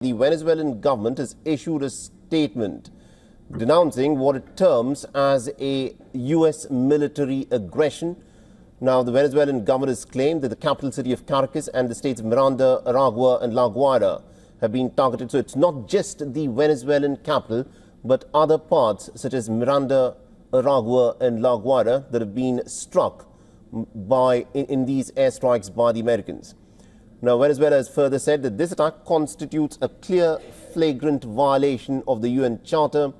The Venezuelan government has issued a statement denouncing what it terms as a U.S. military aggression. Now, the Venezuelan government has claimed that the capital city of Caracas and the states of Miranda, Aragua and La Guaira have been targeted. So it's not just the Venezuelan capital, but other parts such as Miranda, Aragua and La Guaira that have been struck in these airstrikes by the Americans. Now, Venezuela has further said that this attack constitutes a clear, flagrant violation of the UN Charter.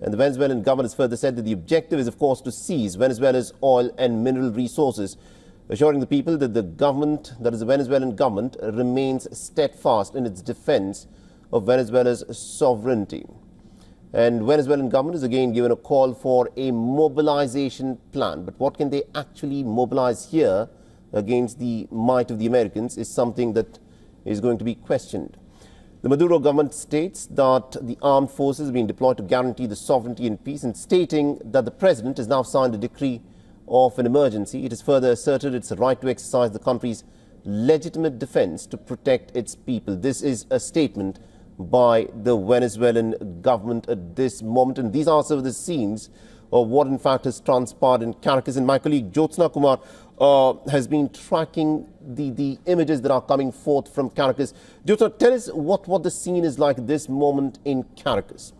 And the Venezuelan government has further said that the objective is, of course, to seize Venezuela's oil and mineral resources, assuring the people that the government, that is the Venezuelan government, remains steadfast in its defense of Venezuela's sovereignty. And Venezuelan government has again given a call for a mobilization plan. But what can they actually mobilize here against the might of the Americans is something that is going to be questioned. The Maduro government states that the armed forces have been deployed to guarantee the sovereignty and peace, and stating that the president has now signed a decree of an emergency. It has further asserted its right to exercise the country's legitimate defense to protect its people. This is a statement by the Venezuelan government at this moment, and these are some of the scenes of what in fact has transpired in Caracas. And my colleague Jyotsna Kumar has been tracking the images that are coming forth from Caracas. Jyotsna, tell us what the scene is like at this moment in Caracas.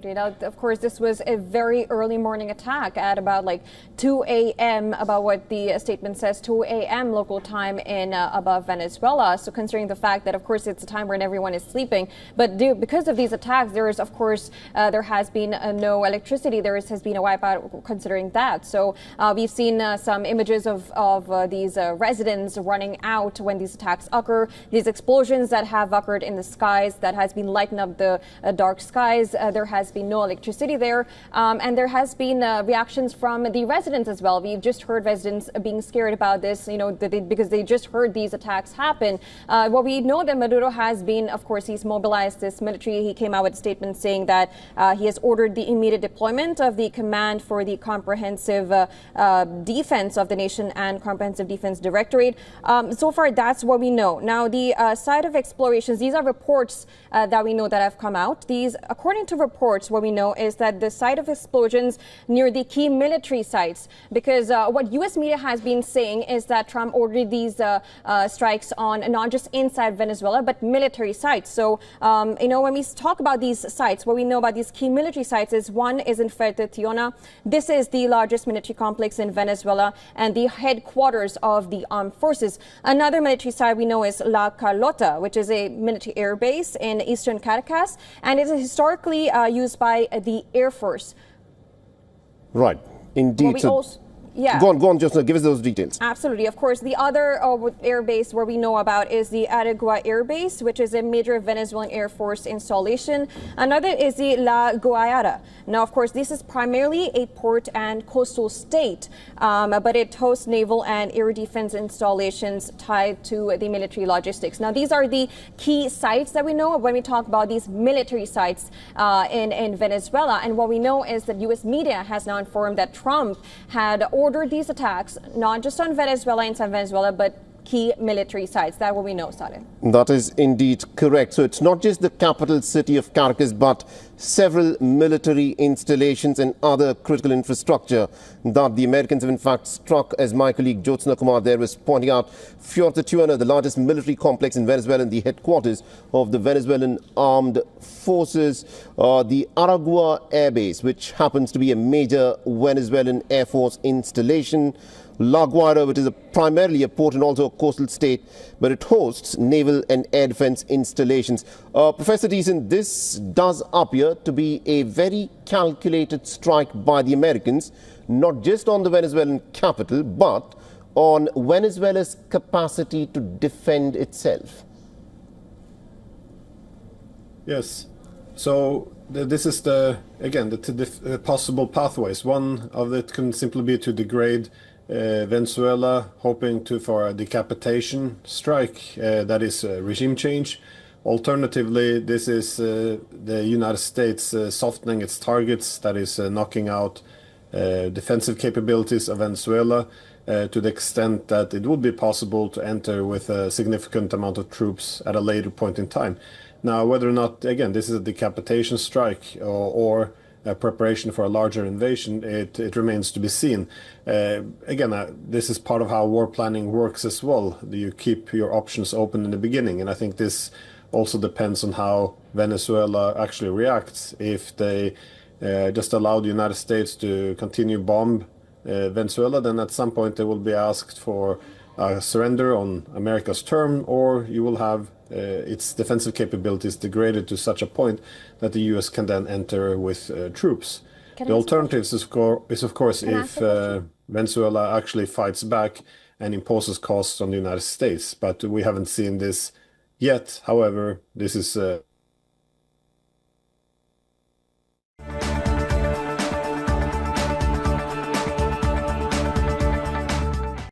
Now, of course, this was a very early morning attack at about like 2 a.m. about what the statement says, 2 a.m. local time in above Venezuela. So considering the fact that, of course, it's a time when everyone is sleeping. But because of these attacks, there is, of course, there has been no electricity. There has been a wipeout considering that. So we've seen some images of these residents running out when these attacks occur. These explosions that have occurred in the skies that has been lighting up the dark skies. There has been no electricity there, and there has been reactions from the residents as well. We've just heard residents being scared about this, you know, because they just heard these attacks happen. What we know that Maduro has been, of course, he's mobilized this military. He came out with a statement saying that he has ordered the immediate deployment of the Command for the Comprehensive Defense of the Nation and Comprehensive Defense Directorate. So far, that's what we know. Now, the site of explorations, these are reports that we know that have come out. These, according to reports, what we know is that the site of explosions near the key military sites, because what U.S. media has been saying is that Trump ordered these strikes on not just inside Venezuela, but military sites. So, you know, when we talk about these sites, what we know about these key military sites is one is in Fuerte Tiona. This is the largest military complex in Venezuela and the headquarters of the armed forces. Another military site we know is La Carlota, which is a military air base in eastern Caracas, and it is historically used by the Air Force. Right, indeed. Yeah. Go on, Jyotsna, give us those details. Absolutely. Of course, the other air base where we know about is the Aragua Air Base, which is a major Venezuelan Air Force installation. Another is the La Guaira. Now, of course, this is primarily a port and coastal state, but it hosts naval and air defense installations tied to the military logistics. Now, these are the key sites that we know when we talk about these military sites in Venezuela. And what we know is that U.S. media has now informed that Trump had ordered these attacks, not just on Venezuela, inside Venezuela, but key military sites. That's what we know, Sade. That is indeed correct. So it's not just the capital city of Caracas, but several military installations and other critical infrastructure that the Americans have in fact struck, as my colleague Jyotsna Kumar there was pointing out. Fuerte Tiona, the largest military complex in Venezuela and the headquarters of the Venezuelan Armed Forces. The Aragua Air Base, which happens to be a major Venezuelan Air Force installation. La Guaira, which is primarily a port and also a coastal state, but it hosts naval and air defense installations. Professor Deason, this does appear to be a very calculated strike by the Americans, not just on the Venezuelan capital, but on Venezuela's capacity to defend itself. Yes. So this is the possible pathways. One of it can simply be to degrade Venezuela, hoping for a decapitation strike, that is regime change. Alternatively, this is the United States softening its targets, that is knocking out defensive capabilities of Venezuela to the extent that it would be possible to enter with a significant amount of troops at a later point in time. Now, whether or not, again, this is a decapitation strike or a preparation for a larger invasion, it remains to be seen. Again, this is part of how war planning works as well. You keep your options open in the beginning, and I think this also depends on how Venezuela actually reacts. If they just allow the United States to continue bomb Venezuela, then at some point they will be asked for a surrender on America's term, or you will have its defensive capabilities degraded to such a point that the U.S. can then enter with troops. The alternatives is of course if Venezuela actually fights back and imposes costs on the United States, but we haven't seen this yet. However, this is